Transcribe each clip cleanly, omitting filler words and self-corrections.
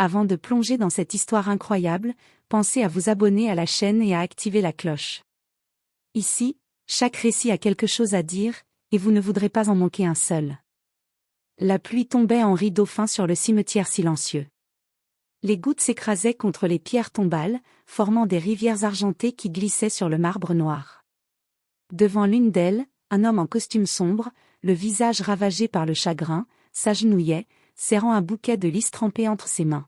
Avant de plonger dans cette histoire incroyable, pensez à vous abonner à la chaîne et à activer la cloche. Ici, chaque récit a quelque chose à dire, et vous ne voudrez pas en manquer un seul. La pluie tombait en rideau fin sur le cimetière silencieux. Les gouttes s'écrasaient contre les pierres tombales, formant des rivières argentées qui glissaient sur le marbre noir. Devant l'une d'elles, un homme en costume sombre, le visage ravagé par le chagrin, s'agenouillait, serrant un bouquet de lys trempé entre ses mains.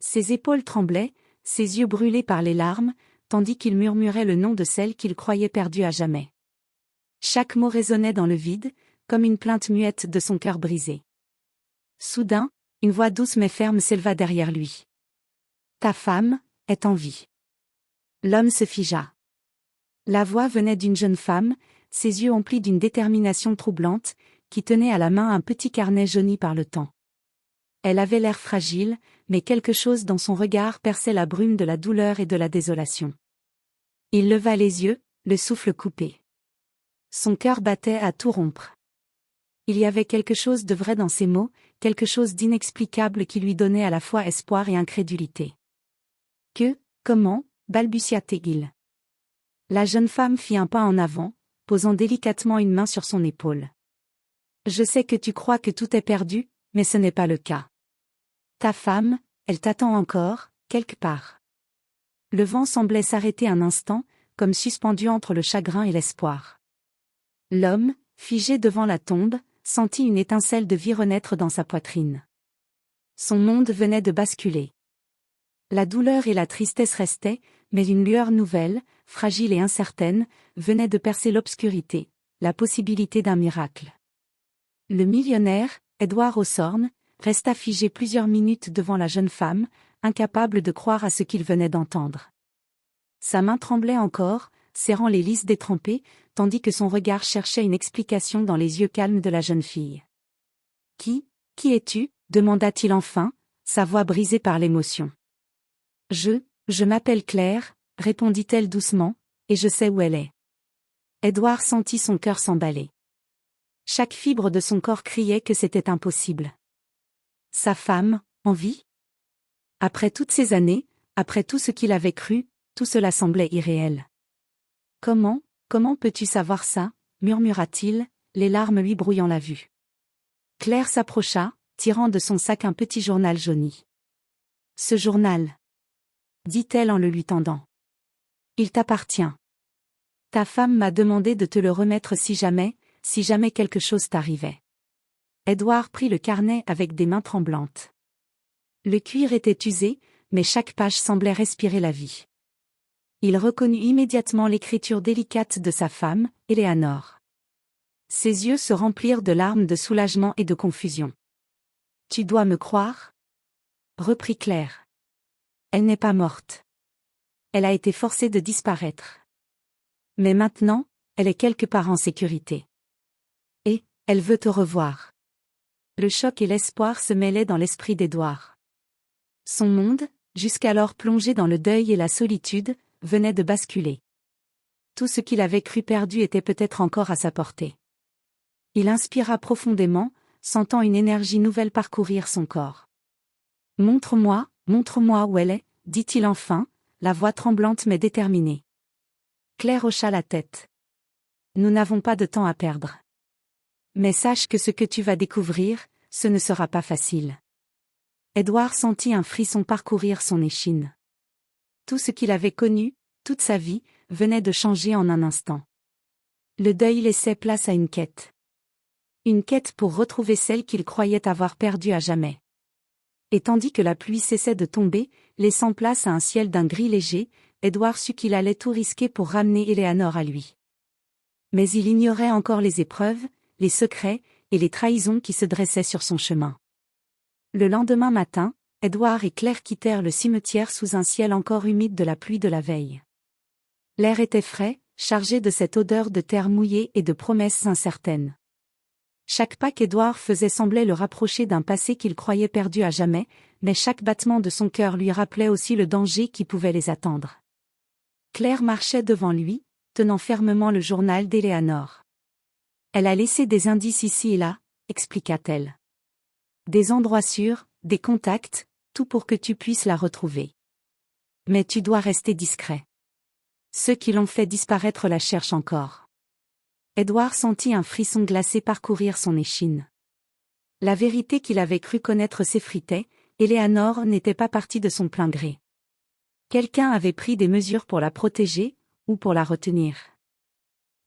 Ses épaules tremblaient, ses yeux brûlés par les larmes, tandis qu'il murmurait le nom de celle qu'il croyait perdue à jamais. Chaque mot résonnait dans le vide, comme une plainte muette de son cœur brisé. Soudain, une voix douce mais ferme s'éleva derrière lui. « Ta femme est en vie. » L'homme se figea. La voix venait d'une jeune femme, ses yeux emplis d'une détermination troublante, qui tenait à la main un petit carnet jauni par le temps. Elle avait l'air fragile, mais quelque chose dans son regard perçait la brume de la douleur et de la désolation. Il leva les yeux, le souffle coupé. Son cœur battait à tout rompre. Il y avait quelque chose de vrai dans ces mots, quelque chose d'inexplicable qui lui donnait à la fois espoir et incrédulité. Comment, balbutia-t-il. La jeune femme fit un pas en avant, posant délicatement une main sur son épaule. Je sais que tu crois que tout est perdu, mais ce n'est pas le cas. Ta femme, elle t'attend encore, quelque part. Le vent semblait s'arrêter un instant, comme suspendu entre le chagrin et l'espoir. L'homme, figé devant la tombe, sentit une étincelle de vie renaître dans sa poitrine. Son monde venait de basculer. La douleur et la tristesse restaient, mais une lueur nouvelle, fragile et incertaine, venait de percer l'obscurité, la possibilité d'un miracle. Le millionnaire, Edward Hawthorne, resta figé plusieurs minutes devant la jeune femme, incapable de croire à ce qu'il venait d'entendre. Sa main tremblait encore, serrant les lys détrempés, tandis que son regard cherchait une explication dans les yeux calmes de la jeune fille. « Qui es-tu » demanda-t-il enfin, sa voix brisée par l'émotion. « Je m'appelle Claire » répondit-elle doucement, « et je sais où elle est. » Edward sentit son cœur s'emballer. Chaque fibre de son corps criait que c'était impossible. Sa femme, en vie? Après toutes ces années, après tout ce qu'il avait cru, tout cela semblait irréel. « Comment peux-tu savoir ça » murmura-t-il, les larmes lui brouillant la vue. Claire s'approcha, tirant de son sac un petit journal jauni. « Ce journal » dit-elle en le lui tendant. « Il t'appartient. Ta femme m'a demandé de te le remettre si jamais quelque chose t'arrivait. » Edward prit le carnet avec des mains tremblantes. Le cuir était usé, mais chaque page semblait respirer la vie. Il reconnut immédiatement l'écriture délicate de sa femme, Eleanor. Ses yeux se remplirent de larmes de soulagement et de confusion. « Tu dois me croire » reprit Claire. « Elle n'est pas morte. Elle a été forcée de disparaître. Mais maintenant, elle est quelque part en sécurité. Et, elle veut te revoir. » Le choc et l'espoir se mêlaient dans l'esprit d'Edward. Son monde, jusqu'alors plongé dans le deuil et la solitude, venait de basculer. Tout ce qu'il avait cru perdu était peut-être encore à sa portée. Il inspira profondément, sentant une énergie nouvelle parcourir son corps. « Montre-moi où elle est » dit-il enfin, la voix tremblante mais déterminée. Claire hocha la tête. « Nous n'avons pas de temps à perdre. Mais sache que ce que tu vas découvrir, ce ne sera pas facile. » Edward sentit un frisson parcourir son échine. Tout ce qu'il avait connu, toute sa vie, venait de changer en un instant. Le deuil laissait place à une quête. Une quête pour retrouver celle qu'il croyait avoir perdue à jamais. Et tandis que la pluie cessait de tomber, laissant place à un ciel d'un gris léger, Edward sut qu'il allait tout risquer pour ramener Eleanor à lui. Mais il ignorait encore les épreuves, les secrets, et les trahisons qui se dressaient sur son chemin. Le lendemain matin, Edward et Claire quittèrent le cimetière sous un ciel encore humide de la pluie de la veille. L'air était frais, chargé de cette odeur de terre mouillée et de promesses incertaines. Chaque pas qu'Edward faisait semblait le rapprocher d'un passé qu'il croyait perdu à jamais, mais chaque battement de son cœur lui rappelait aussi le danger qui pouvait les attendre. Claire marchait devant lui, tenant fermement le journal d'Eleanor. Elle a laissé des indices ici et là, expliqua-t-elle. Des endroits sûrs, des contacts, tout pour que tu puisses la retrouver. Mais tu dois rester discret. Ceux qui l'ont fait disparaître la cherchent encore. Édouard sentit un frisson glacé parcourir son échine. La vérité qu'il avait cru connaître s'effritait, Éléanore n'était pas partie de son plein gré. Quelqu'un avait pris des mesures pour la protéger, ou pour la retenir.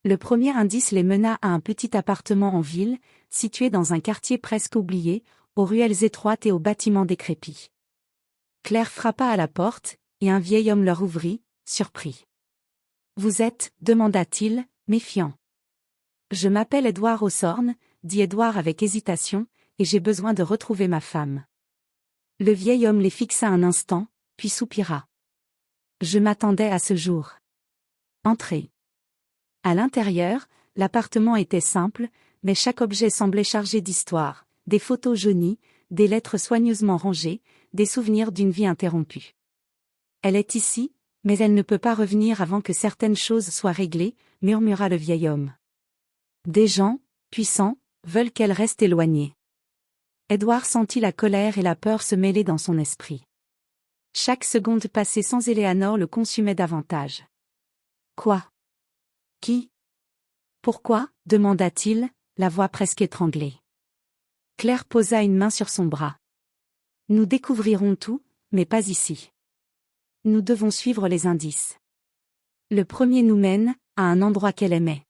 Le premier indice les mena à un petit appartement en ville, situé dans un quartier presque oublié, aux ruelles étroites et aux bâtiments décrépits. Claire frappa à la porte, et un vieil homme leur ouvrit, surpris. « Vous êtes » demanda-t-il, méfiant. « Je m'appelle Édouard Hawthorne, » dit Édouard avec hésitation, « et j'ai besoin de retrouver ma femme. » Le vieil homme les fixa un instant, puis soupira. « Je m'attendais à ce jour. » Entrez. À l'intérieur, l'appartement était simple, mais chaque objet semblait chargé d'histoire, des photos jaunies, des lettres soigneusement rangées, des souvenirs d'une vie interrompue. « Elle est ici, mais elle ne peut pas revenir avant que certaines choses soient réglées, » murmura le vieil homme. « Des gens, puissants, veulent qu'elle reste éloignée. » Édouard sentit la colère et la peur se mêler dans son esprit. Chaque seconde passée sans Éléanore le consumait davantage. « Quoi ? Qui ? Pourquoi ? demanda-t-il, la voix presque étranglée. Claire posa une main sur son bras. « Nous découvrirons tout, mais pas ici. Nous devons suivre les indices. Le premier nous mène à un endroit qu'elle aimait. »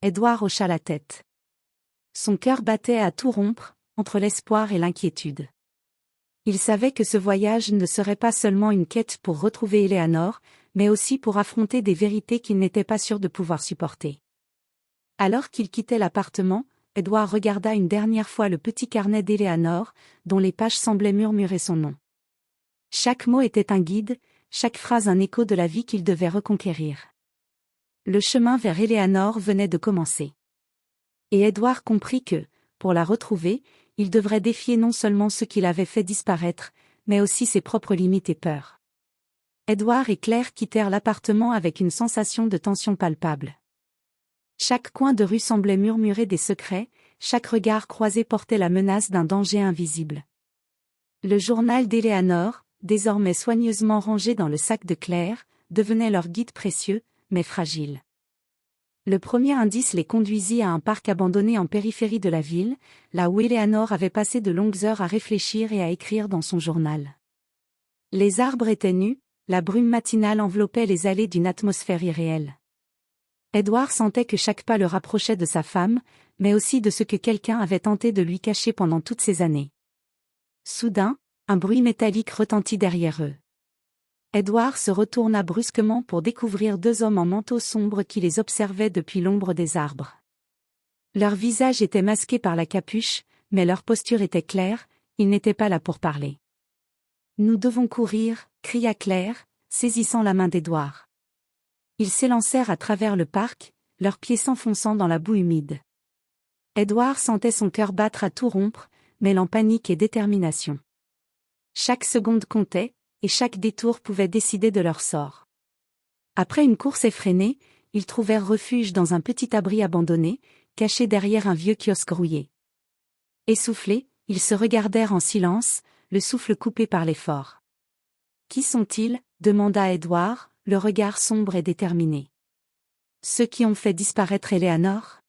Édouard hocha la tête. Son cœur battait à tout rompre, entre l'espoir et l'inquiétude. Il savait que ce voyage ne serait pas seulement une quête pour retrouver Éléanore, mais aussi pour affronter des vérités qu'il n'était pas sûr de pouvoir supporter. Alors qu'il quittait l'appartement, Édouard regarda une dernière fois le petit carnet d'Éléanore, dont les pages semblaient murmurer son nom. Chaque mot était un guide, chaque phrase un écho de la vie qu'il devait reconquérir. Le chemin vers Éléanore venait de commencer. Et Édouard comprit que, pour la retrouver, il devrait défier non seulement ceux qui l'avaient fait disparaître, mais aussi ses propres limites et peurs. Édouard et Claire quittèrent l'appartement avec une sensation de tension palpable. Chaque coin de rue semblait murmurer des secrets, chaque regard croisé portait la menace d'un danger invisible. Le journal d'Éléanore, désormais soigneusement rangé dans le sac de Claire, devenait leur guide précieux, mais fragile. Le premier indice les conduisit à un parc abandonné en périphérie de la ville, là où Éléanore avait passé de longues heures à réfléchir et à écrire dans son journal. Les arbres étaient nus, la brume matinale enveloppait les allées d'une atmosphère irréelle. Édouard sentait que chaque pas le rapprochait de sa femme, mais aussi de ce que quelqu'un avait tenté de lui cacher pendant toutes ces années. Soudain, un bruit métallique retentit derrière eux. Édouard se retourna brusquement pour découvrir deux hommes en manteau sombre qui les observaient depuis l'ombre des arbres. Leur visage était masqué par la capuche, mais leur posture était claire, ils n'étaient pas là pour parler. « Nous devons courir » cria Claire, saisissant la main d'Édouard. Ils s'élancèrent à travers le parc, leurs pieds s'enfonçant dans la boue humide. Édouard sentait son cœur battre à tout rompre, mêlant panique et détermination. Chaque seconde comptait, et chaque détour pouvait décider de leur sort. Après une course effrénée, ils trouvèrent refuge dans un petit abri abandonné, caché derrière un vieux kiosque rouillé. Essoufflés, ils se regardèrent en silence, le souffle coupé par l'effort. « Qui sont-ils » demanda Édouard, le regard sombre et déterminé. « Ceux qui ont fait disparaître Éléanore »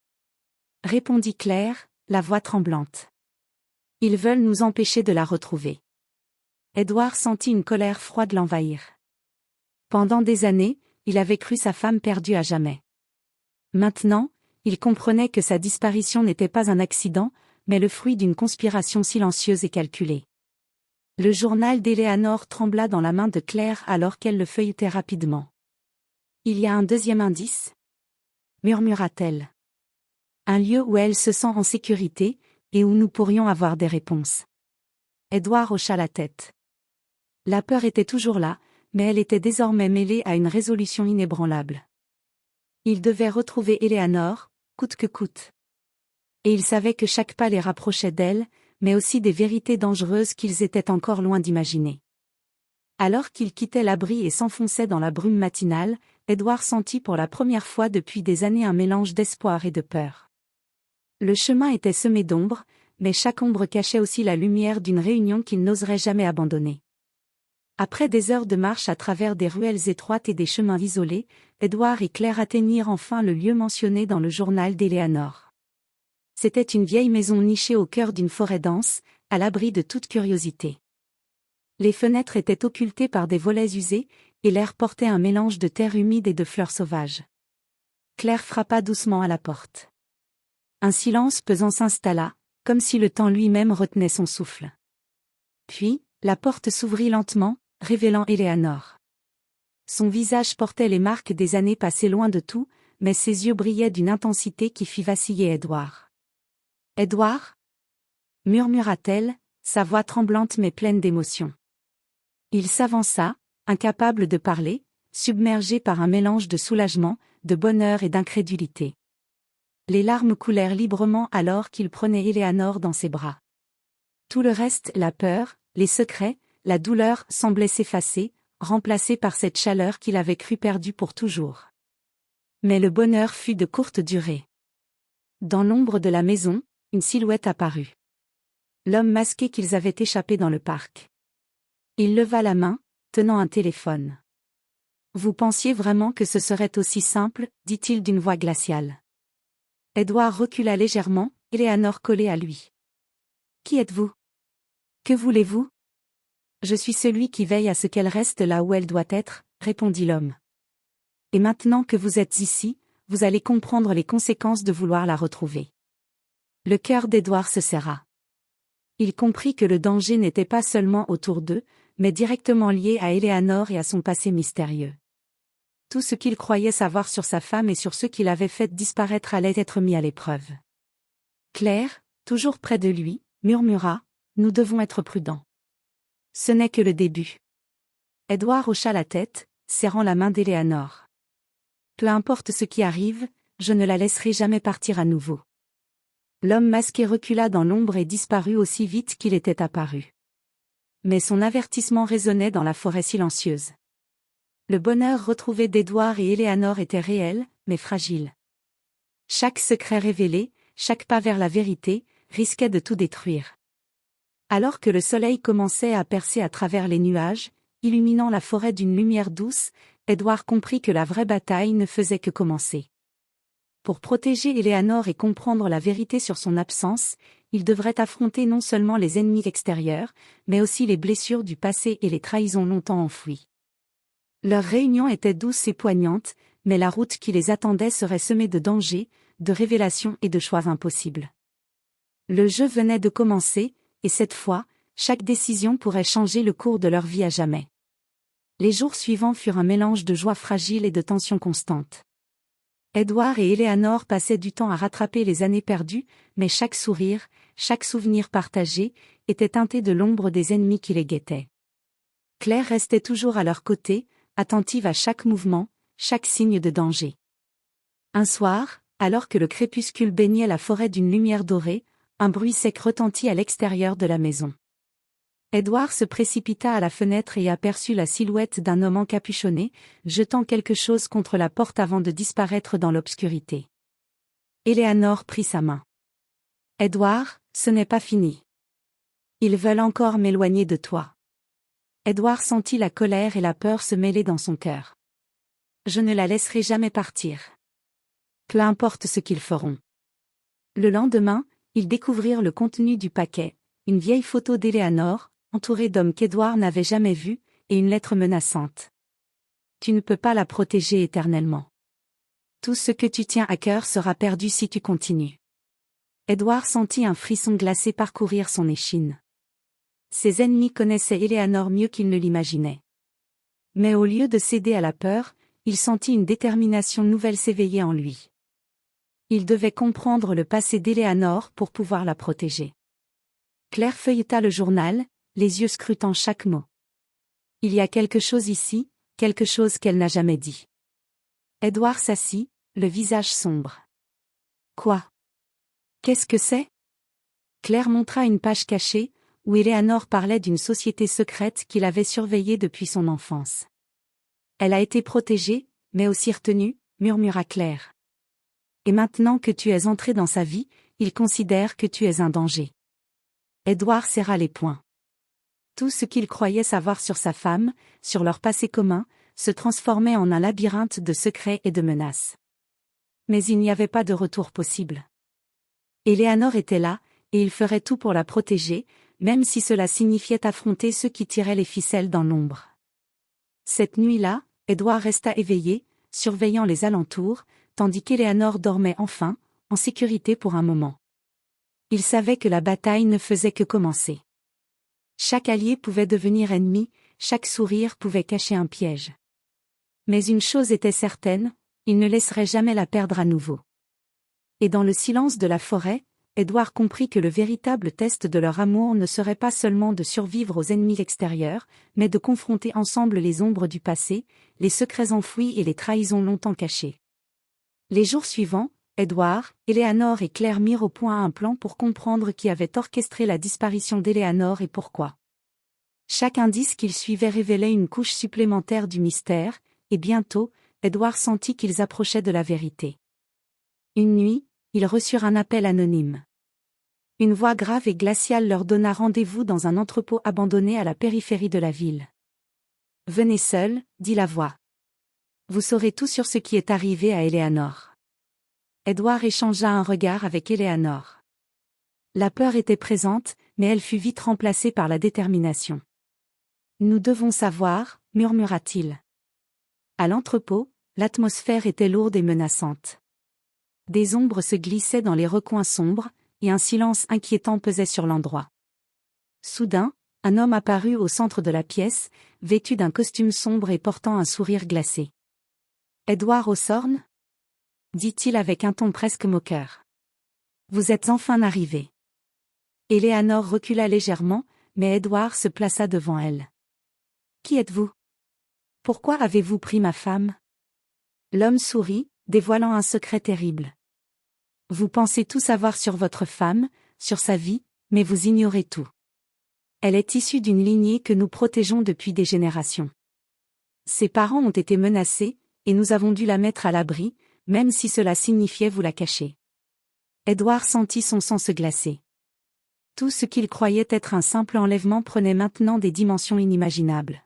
répondit Claire, la voix tremblante. « Ils veulent nous empêcher de la retrouver. » Édouard sentit une colère froide l'envahir. Pendant des années, il avait cru sa femme perdue à jamais. Maintenant, il comprenait que sa disparition n'était pas un accident, mais le fruit d'une conspiration silencieuse et calculée. Le journal d'Éléanore trembla dans la main de Claire alors qu'elle le feuilletait rapidement. « Il y a un deuxième indice » murmura-t-elle. « Un lieu où elle se sent en sécurité, et où nous pourrions avoir des réponses. » Édouard hocha la tête. La peur était toujours là, mais elle était désormais mêlée à une résolution inébranlable. Il devait retrouver Éléanore, coûte que coûte. Et il savait que chaque pas les rapprochait d'elle, mais aussi des vérités dangereuses qu'ils étaient encore loin d'imaginer. Alors qu'il quittait l'abri et s'enfonçait dans la brume matinale, Édouard sentit pour la première fois depuis des années un mélange d'espoir et de peur. Le chemin était semé d'ombre, mais chaque ombre cachait aussi la lumière d'une réunion qu'il n'oserait jamais abandonner. Après des heures de marche à travers des ruelles étroites et des chemins isolés, Édouard et Claire atteignirent enfin le lieu mentionné dans le journal d'Éléanore. C'était une vieille maison nichée au cœur d'une forêt dense, à l'abri de toute curiosité. Les fenêtres étaient occultées par des volets usés, et l'air portait un mélange de terre humide et de fleurs sauvages. Claire frappa doucement à la porte. Un silence pesant s'installa, comme si le temps lui-même retenait son souffle. Puis, la porte s'ouvrit lentement, révélant Éléanore. Son visage portait les marques des années passées loin de tout, mais ses yeux brillaient d'une intensité qui fit vaciller Édouard. « Édouard » murmura-t-elle, sa voix tremblante mais pleine d'émotion. Il s'avança, incapable de parler, submergé par un mélange de soulagement, de bonheur et d'incrédulité. Les larmes coulèrent librement alors qu'il prenait Éléanore dans ses bras. Tout le reste, la peur, les secrets, la douleur semblaient s'effacer, remplacés par cette chaleur qu'il avait cru perdue pour toujours. Mais le bonheur fut de courte durée. Dans l'ombre de la maison, une silhouette apparut. L'homme masqué qu'ils avaient échappé dans le parc. Il leva la main, tenant un téléphone. « Vous pensiez vraiment que ce serait aussi simple ?» dit-il d'une voix glaciale. Édouard recula légèrement, Éléanore collée à lui. « Qui êtes-vous ? Que voulez-vous ? » « Je suis celui qui veille à ce qu'elle reste là où elle doit être, » répondit l'homme. « Et maintenant que vous êtes ici, vous allez comprendre les conséquences de vouloir la retrouver. » Le cœur d'Édouard se serra. Il comprit que le danger n'était pas seulement autour d'eux, mais directement lié à Éléanore et à son passé mystérieux. Tout ce qu'il croyait savoir sur sa femme et sur ceux qui l'avaient fait disparaître allait être mis à l'épreuve. Claire, toujours près de lui, murmura « Nous devons être prudents. » Ce n'est que le début. Édouard hocha la tête, serrant la main d'Éléanore. Peu importe ce qui arrive, je ne la laisserai jamais partir à nouveau. L'homme masqué recula dans l'ombre et disparut aussi vite qu'il était apparu. Mais son avertissement résonnait dans la forêt silencieuse. Le bonheur retrouvé d'Édouard et Éléanore était réel, mais fragile. Chaque secret révélé, chaque pas vers la vérité, risquait de tout détruire. Alors que le soleil commençait à percer à travers les nuages, illuminant la forêt d'une lumière douce, Édouard comprit que la vraie bataille ne faisait que commencer. Pour protéger Éléanore et comprendre la vérité sur son absence, il devrait affronter non seulement les ennemis extérieurs, mais aussi les blessures du passé et les trahisons longtemps enfouies. Leur réunion était douce et poignante, mais la route qui les attendait serait semée de dangers, de révélations et de choix impossibles. Le jeu venait de commencer, et cette fois, chaque décision pourrait changer le cours de leur vie à jamais. Les jours suivants furent un mélange de joie fragile et de tension constante. Édouard et Éléanore passaient du temps à rattraper les années perdues, mais chaque sourire, chaque souvenir partagé, était teinté de l'ombre des ennemis qui les guettaient. Claire restait toujours à leur côté, attentive à chaque mouvement, chaque signe de danger. Un soir, alors que le crépuscule baignait la forêt d'une lumière dorée, un bruit sec retentit à l'extérieur de la maison. Édouard se précipita à la fenêtre et aperçut la silhouette d'un homme encapuchonné, jetant quelque chose contre la porte avant de disparaître dans l'obscurité. Éléanore prit sa main. « Édouard, ce n'est pas fini. Ils veulent encore m'éloigner de toi. » Édouard sentit la colère et la peur se mêler dans son cœur. « Je ne la laisserai jamais partir. Peu importe ce qu'ils feront. » Le lendemain, ils découvrirent le contenu du paquet, une vieille photo d'Éléanore, entourée d'hommes qu'Édouard n'avait jamais vus, et une lettre menaçante. « Tu ne peux pas la protéger éternellement. Tout ce que tu tiens à cœur sera perdu si tu continues. » Édouard sentit un frisson glacé parcourir son échine. Ses ennemis connaissaient Éléanore mieux qu'il ne l'imaginait. Mais au lieu de céder à la peur, il sentit une détermination nouvelle s'éveiller en lui. Il devait comprendre le passé d'Éléanore pour pouvoir la protéger. Claire feuilleta le journal, les yeux scrutant chaque mot. Il y a quelque chose ici, quelque chose qu'elle n'a jamais dit. Édouard s'assit, le visage sombre. Quoi? Qu'est-ce que c'est? Claire montra une page cachée, où Éléanore parlait d'une société secrète qu'il avait surveillée depuis son enfance. Elle a été protégée, mais aussi retenue, murmura Claire. Et maintenant que tu es entré dans sa vie, il considère que tu es un danger. Édouard serra les poings. Tout ce qu'il croyait savoir sur sa femme, sur leur passé commun, se transformait en un labyrinthe de secrets et de menaces. Mais il n'y avait pas de retour possible. Éléanore était là, et il ferait tout pour la protéger, même si cela signifiait affronter ceux qui tiraient les ficelles dans l'ombre. Cette nuit-là, Édouard resta éveillé, surveillant les alentours, tandis qu'Éléanore dormait enfin, en sécurité pour un moment. Il savait que la bataille ne faisait que commencer. Chaque allié pouvait devenir ennemi, chaque sourire pouvait cacher un piège. Mais une chose était certaine, il ne laisserait jamais la perdre à nouveau. Et dans le silence de la forêt, Édouard comprit que le véritable test de leur amour ne serait pas seulement de survivre aux ennemis extérieurs, mais de confronter ensemble les ombres du passé, les secrets enfouis et les trahisons longtemps cachées. Les jours suivants, Édouard, Éléanore et Claire mirent au point un plan pour comprendre qui avait orchestré la disparition d'Éléanore et pourquoi. Chaque indice qu'ils suivaient révélait une couche supplémentaire du mystère, et bientôt, Édouard sentit qu'ils approchaient de la vérité. Une nuit, ils reçurent un appel anonyme. Une voix grave et glaciale leur donna rendez-vous dans un entrepôt abandonné à la périphérie de la ville. « Venez seul, dit la voix. Vous saurez tout sur ce qui est arrivé à Éléanore. » Édouard échangea un regard avec Éléanore. La peur était présente, mais elle fut vite remplacée par la détermination. « Nous devons savoir, murmura-t-il. » À l'entrepôt, l'atmosphère était lourde et menaçante. Des ombres se glissaient dans les recoins sombres, et un silence inquiétant pesait sur l'endroit. Soudain, un homme apparut au centre de la pièce, vêtu d'un costume sombre et portant un sourire glacé. « Édouard Hawthorne ?» dit-il avec un ton presque moqueur. « Vous êtes enfin arrivé. » Éléanore recula légèrement, mais Édouard se plaça devant elle. « Qui êtes-vous? Pourquoi avez-vous pris ma femme ?» L'homme sourit, dévoilant un secret terrible. « Vous pensez tout savoir sur votre femme, sur sa vie, mais vous ignorez tout. Elle est issue d'une lignée que nous protégeons depuis des générations. Ses parents ont été menacés, et nous avons dû la mettre à l'abri, même si cela signifiait vous la cacher. » Édouard sentit son sang se glacer. Tout ce qu'il croyait être un simple enlèvement prenait maintenant des dimensions inimaginables.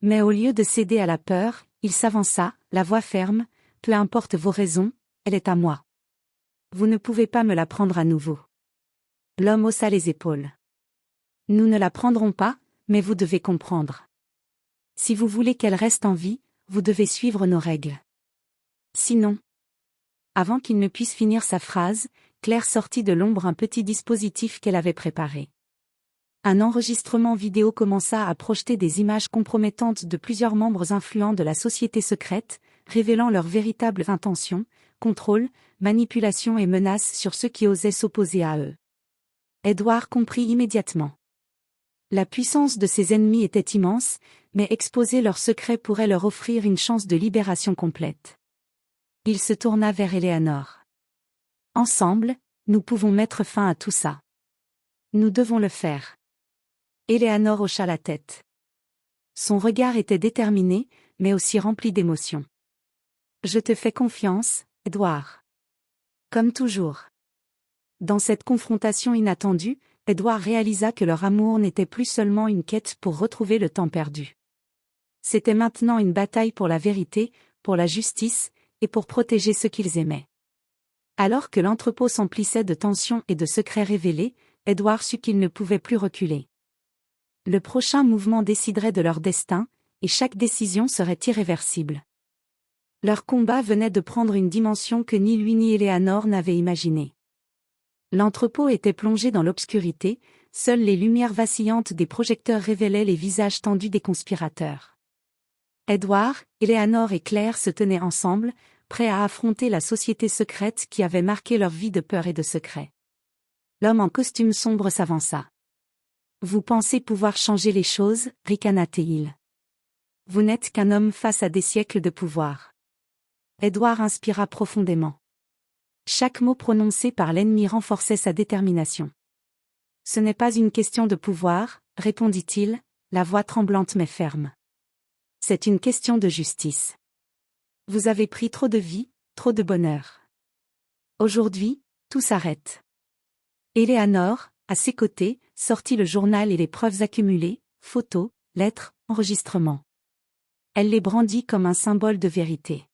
Mais au lieu de céder à la peur, il s'avança, la voix ferme, « Peu importe vos raisons, elle est à moi. Vous ne pouvez pas me la prendre à nouveau. » L'homme haussa les épaules. « Nous ne la prendrons pas, mais vous devez comprendre. Si vous voulez qu'elle reste en vie, vous devez suivre nos règles. Sinon... » Avant qu'il ne puisse finir sa phrase, Claire sortit de l'ombre un petit dispositif qu'elle avait préparé. Un enregistrement vidéo commença à projeter des images compromettantes de plusieurs membres influents de la société secrète, révélant leurs véritables intentions, contrôle, manipulation et menaces sur ceux qui osaient s'opposer à eux. Édouard comprit immédiatement. La puissance de ses ennemis était immense, mais exposer leurs secrets pourrait leur offrir une chance de libération complète. Il se tourna vers Éléanore. « Ensemble, nous pouvons mettre fin à tout ça. Nous devons le faire. » Éléanore hocha la tête. Son regard était déterminé, mais aussi rempli d'émotion. « Je te fais confiance, Édouard. » Comme toujours. Dans cette confrontation inattendue, Édouard réalisa que leur amour n'était plus seulement une quête pour retrouver le temps perdu. C'était maintenant une bataille pour la vérité, pour la justice, et pour protéger ceux qu'ils aimaient. Alors que l'entrepôt s'emplissait de tensions et de secrets révélés, Édouard sut qu'il ne pouvait plus reculer. Le prochain mouvement déciderait de leur destin, et chaque décision serait irréversible. Leur combat venait de prendre une dimension que ni lui ni Éléanore n'avaient imaginée. L'entrepôt était plongé dans l'obscurité, seules les lumières vacillantes des projecteurs révélaient les visages tendus des conspirateurs. Édouard, Éléanore et Claire se tenaient ensemble, prêts à affronter la société secrète qui avait marqué leur vie de peur et de secret. L'homme en costume sombre s'avança. « Vous pensez pouvoir changer les choses, » ricana-t-il. « Vous n'êtes qu'un homme face à des siècles de pouvoir. » Édouard inspira profondément. Chaque mot prononcé par l'ennemi renforçait sa détermination. « Ce n'est pas une question de pouvoir, » répondit-il, la voix tremblante mais ferme. « C'est une question de justice. Vous avez pris trop de vie, trop de bonheur. Aujourd'hui, tout s'arrête. » Éléanore, À ses côtés, sortit le journal et les preuves accumulées, photos, lettres, enregistrements. Elle les brandit comme un symbole de vérité.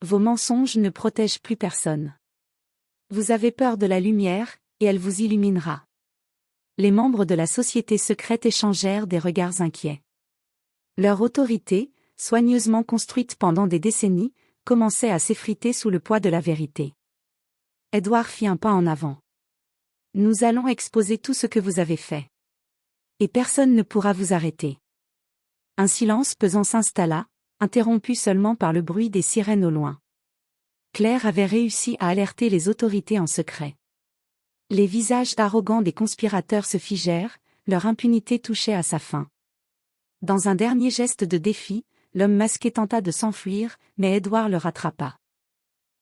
Vos mensonges ne protègent plus personne. Vous avez peur de la lumière, et elle vous illuminera. Les membres de la société secrète échangèrent des regards inquiets. Leur autorité, soigneusement construite pendant des décennies, commençait à s'effriter sous le poids de la vérité. Edward fit un pas en avant. Nous allons exposer tout ce que vous avez fait. Et personne ne pourra vous arrêter. Un silence pesant s'installa, interrompu seulement par le bruit des sirènes au loin. Claire avait réussi à alerter les autorités en secret. Les visages arrogants des conspirateurs se figèrent, leur impunité touchait à sa fin. Dans un dernier geste de défi, l'homme masqué tenta de s'enfuir, mais Edward le rattrapa.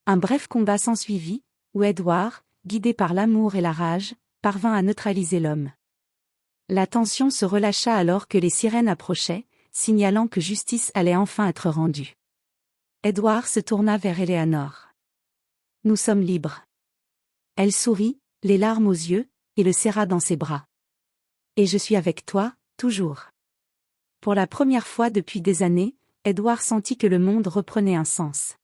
Un bref combat s'ensuivit, où Edward, guidé par l'amour et la rage, parvint à neutraliser l'homme. La tension se relâcha alors que les sirènes approchaient, signalant que justice allait enfin être rendue. Edward se tourna vers Eleanor. « Nous sommes libres. » Elle sourit, les larmes aux yeux, et le serra dans ses bras. « Et je suis avec toi, toujours. » Pour la première fois depuis des années, Edward sentit que le monde reprenait un sens.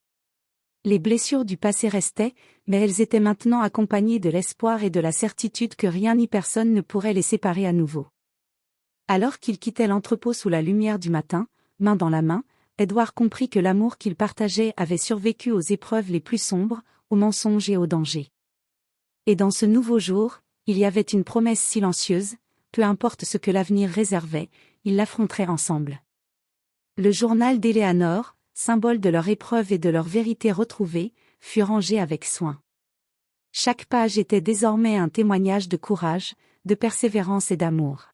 Les blessures du passé restaient, mais elles étaient maintenant accompagnées de l'espoir et de la certitude que rien ni personne ne pourrait les séparer à nouveau. Alors qu'il quittait l'entrepôt sous la lumière du matin, main dans la main, Edward comprit que l'amour qu'il partageait avait survécu aux épreuves les plus sombres, aux mensonges et aux dangers. Et dans ce nouveau jour, il y avait une promesse silencieuse, peu importe ce que l'avenir réservait, ils l'affronteraient ensemble. Le journal d'Eleanor, symbole de leur épreuve et de leur vérité retrouvée, fut rangé avec soin. Chaque page était désormais un témoignage de courage, de persévérance et d'amour.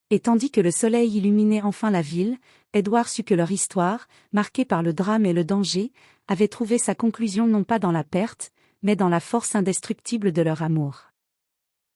Et tandis que le soleil illuminait enfin la ville, Edward sut que leur histoire, marquée par le drame et le danger, avait trouvé sa conclusion non pas dans la perte, mais dans la force indestructible de leur amour.